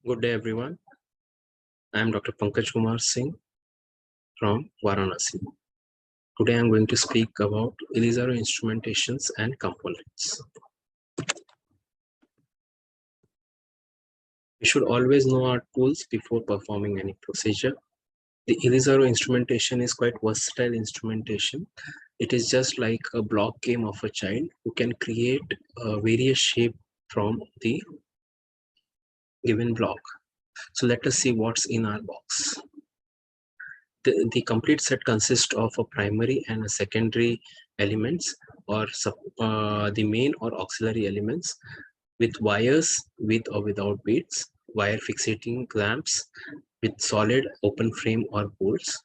Good day, everyone. I am Dr. Pankaj Singh from Varanasi. Today, I am going to speak about Ilizarov instrumentations and components. We should always know our tools before performing any procedure. The Ilizarov instrumentation is quite versatile instrumentation. It is just like a block game of a child who can create various shape from the given block. So let us see what's in our box. The complete set consists of a primary and a secondary elements or the main or auxiliary elements with wires with or without beads, wire fixating clamps with solid open frame or bolts,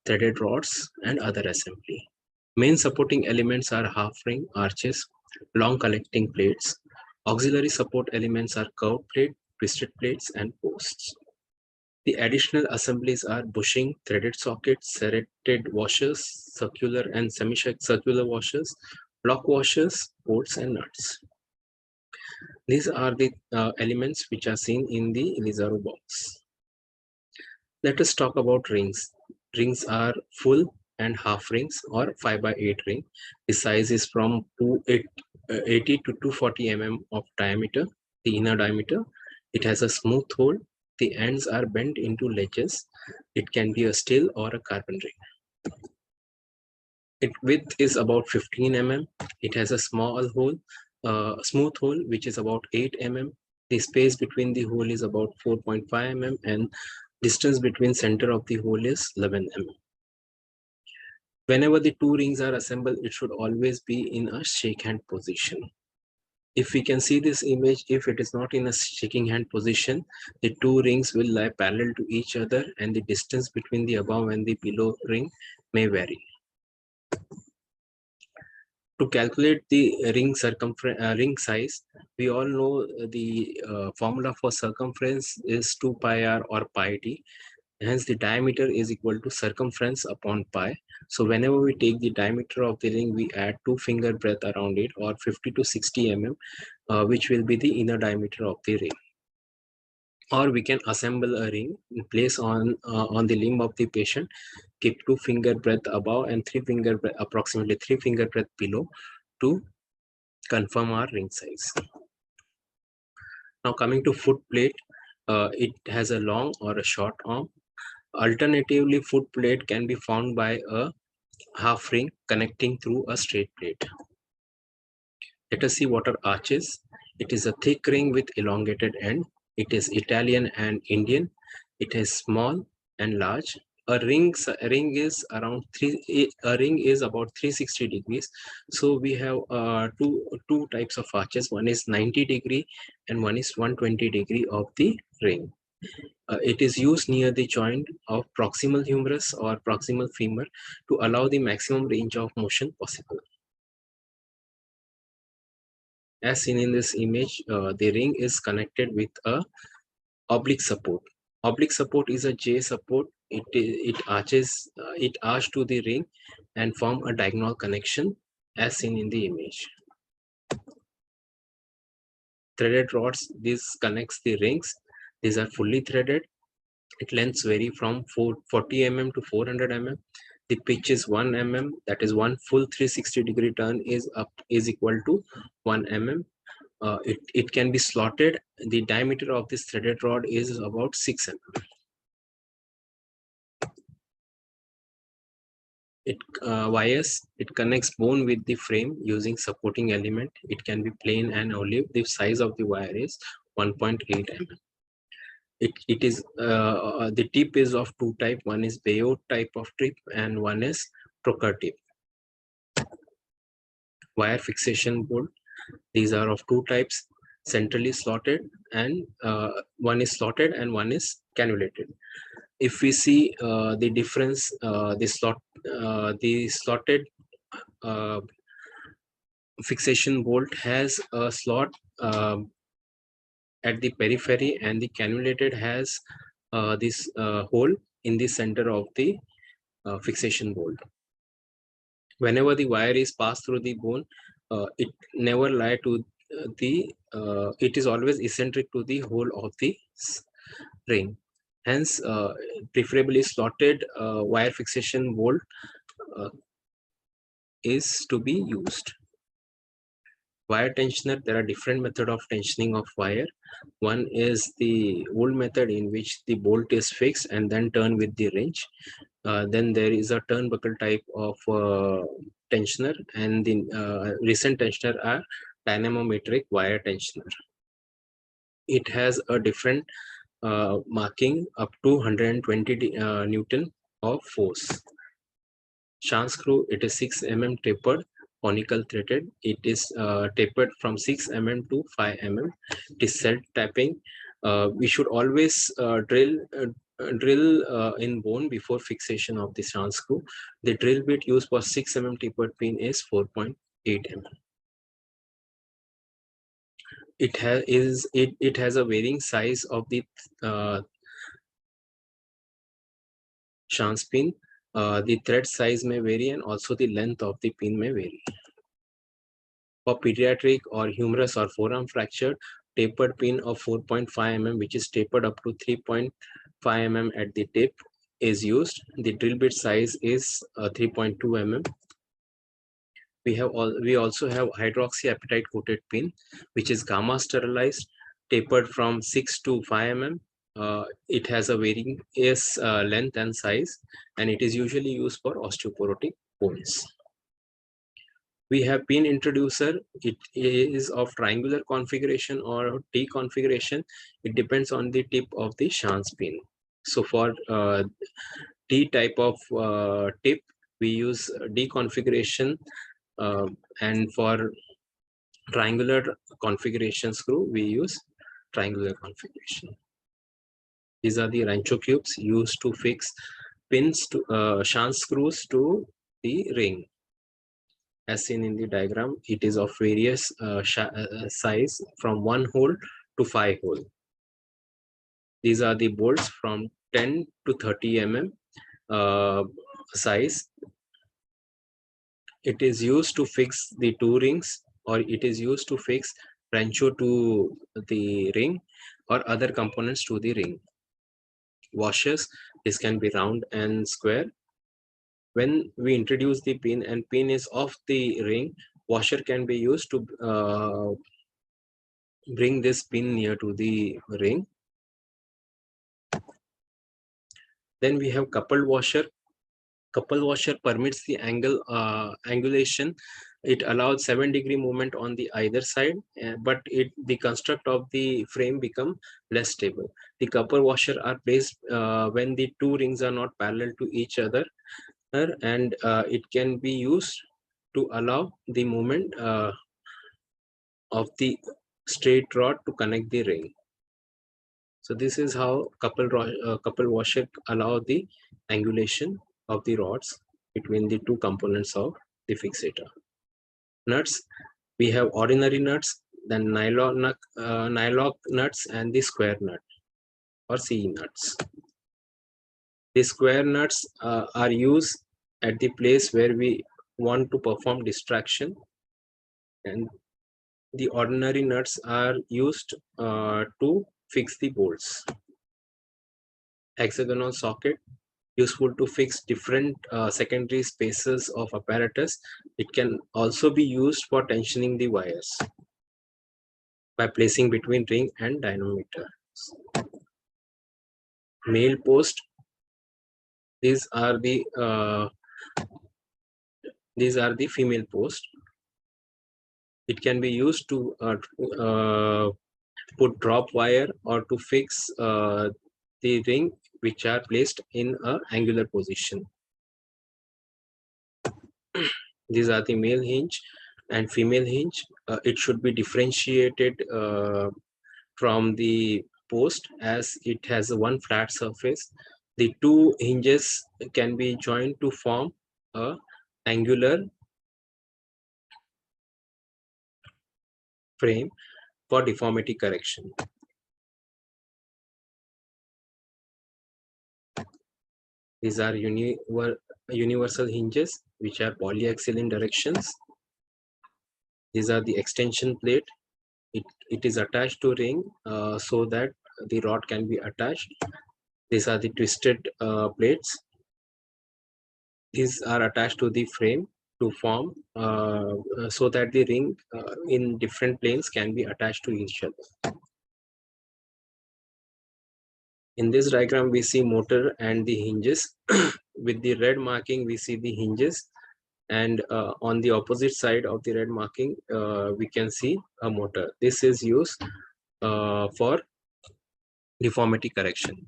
threaded rods and other assembly. Main supporting elements are half ring, arches, long collecting plates. Auxiliary support elements are curved plate, twisted plates and posts. The additional assemblies are bushing, threaded sockets, serrated washers, circular and semicircular washers, block washers, bolts and nuts. These are the elements which are seen in the Ilizarov box. Let us talk about rings. Rings are full and half rings or 5x8 ring. The size is from 80 to 240 mm of diameter, the inner diameter. It has a smooth hole. The ends are bent into ledges. It can be a steel or a carbon ring. Its width is about 15 mm. It has a small hole, smooth hole, which is about 8 mm. The space between the hole is about 4.5 mm and distance between center of the hole is 11 mm. Whenever the two rings are assembled, it should always be in a shake hand position. If we can see this image, if it is not in a shaking hand position, the two rings will lie parallel to each other and the distance between the above and the below ring may vary. To calculate the ring size, we all know the formula for circumference is 2 pi r or pi d. Hence, the diameter is equal to circumference upon pi. So whenever we take the diameter of the ring, we add 2 finger breadth around it or 50 to 60 mm, which will be the inner diameter of the ring. Or we can assemble a ring, place on the limb of the patient, keep 2 finger breadth above and approximately 3 finger breadth below to confirm our ring size. Now coming to foot plate, it has a long or a short arm. Alternatively, foot plate can be found by a half ring connecting through a straight plate. Let us see what are arches. It is a thick ring with elongated end. It is Italian and Indian. It is small and large. A ring is about 360 degrees. So we have two types of arches. One is 90 degree and one is 120 degree of the ring. It is used near the joint of proximal humerus or proximal femur to allow the maximum range of motion possible. As seen in this image, the ring is connected with a oblique support. Oblique support is a J support. It arches to the ring and form a diagonal connection as seen in the image. Threaded rods, this connects the rings. These are fully threaded. Its lengths vary from 40 mm to 400 mm. The pitch is 1 mm, that is one full 360 degree turn is equal to 1 mm. It can be slotted. The diameter of this threaded rod is about 6 mm. It connects bone with the frame using supporting element. It can be plain and olive. The size of the wire is 1.8 mm. It is the tip is of two type. One is Bayot type of tip and one is Trocar tip. Wire fixation bolt. These are of two types, centrally slotted and one is slotted and one is cannulated. If we see the difference, the slotted fixation bolt has a slot at the periphery and the cannulated has this hole in the center of the fixation bolt. Whenever the wire is passed through the bone, it never lie to it is always eccentric to the hole of the ring. Hence, preferably slotted wire fixation bolt is to be used. Wire tensioner, there are different methods of tensioning of wire. One is the old method in which the bolt is fixed and then turned with the wrench. Then there is a turnbuckle type of tensioner, and the recent tensioner are dynamometric wire tensioner. It has a different marking up to 120 Newton of force. Shank screw, it is 6 mm tapered, conical threaded. It is tapered from 6 mm to 5 mm. It is self-tapping. We should always drill in bone before fixation of the shank screw. The drill bit used for 6 mm tapered pin is 4.8 mm. It has a varying size of the shank pin. The thread size may vary, and also the length of the pin may vary. For pediatric or humerus or forearm fracture, tapered pin of 4.5 mm, which is tapered up to 3.5 mm at the tip, is used. The drill bit size is 3.2 mm. We also have hydroxyapatite coated pin, which is gamma sterilized, tapered from 6 to 5 mm. It has a varying length and size, and it is usually used for osteoporotic bones. We have pin introducer. It is of triangular configuration or T configuration. It depends on the tip of the shank pin. So for T type of tip, we use D configuration, and for triangular configuration screw, we use triangular configuration. These are the Rancho cubes used to fix pins to shank screws to the ring. As seen in the diagram, it is of various size from 1 hole to 5 hole. These are the bolts from 10 to 30 mm size. It is used to fix the 2 rings, or it is used to fix Rancho to the ring or other components to the ring. Washers, this can be round and square. When we introduce the pin and pin is off the ring, washer can be used to bring this pin near to the ring. Then we have coupled washer. Coupled washer permits the angulation. It allows 7-degree movement on the either side, but the construct of the frame become less stable. The coupled washer are placed when the 2 rings are not parallel to each other, and it can be used to allow the movement of the straight rod to connect the ring. So this is how coupled washer allow the angulation of the rods between the 2 components of the fixator. Nuts, we have ordinary nuts, then nylon nuts, and the square nut or CE nuts. The square nuts are used at the place where we want to perform distraction, and the ordinary nuts are used to fix the bolts. Hexagonal socket, useful to fix different secondary spaces of apparatus. It can also be used for tensioning the wires by placing between ring and dynamometer. Male post, these are the female post. It can be used to put drop wire or to fix the ring which are placed in a angular position. These are the male hinge and female hinge. It should be differentiated from the post, as it has one flat surface. The 2 hinges can be joined to form a angular frame for deformity correction. These are universal hinges which are polyaxial in directions. These are the extension plate. It is attached to ring so that the rod can be attached. These are the twisted plates. These are attached to the frame to form so that the ring in different planes can be attached to each other. In this diagram, we see motor and the hinges. With the red marking, we see the hinges, and on the opposite side of the red marking, we can see a motor. This is used for deformity correction.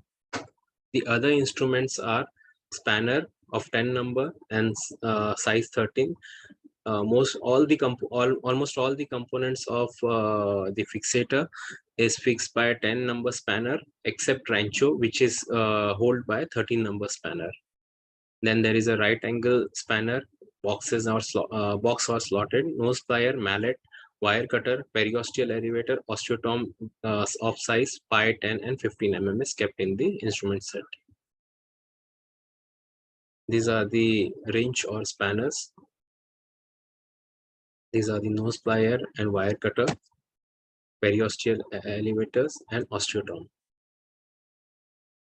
The other instruments are spanner of 10 number and size 13. Almost all the components of the fixator is fixed by a 10 number spanner, except Rancho, which is held by 13 number spanner. Then there is a right angle spanner, boxes or box or slotted, nose plier, mallet, wire cutter, periosteal elevator, osteotome of size 5, 10 and 15 mm is kept in the instrument set. These are the wrench or spanners. These are the nose plier and wire cutter, periosteal elevators and osteotome.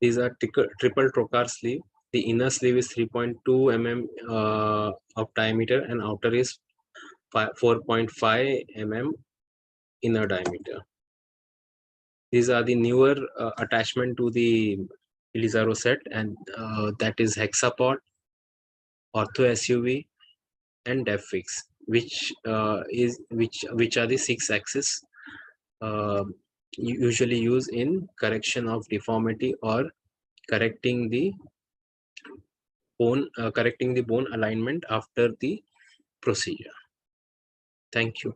These are triple trocar sleeve. The inner sleeve is 3.2 mm of diameter and outer is 4.5 mm inner diameter. These are the newer attachment to the Ilizarov set, and that is Hexapod, Ortho SUV, and DevFix, which are the 6-axis usually used in correction of deformity or correcting the bone alignment after the procedure. Thank you.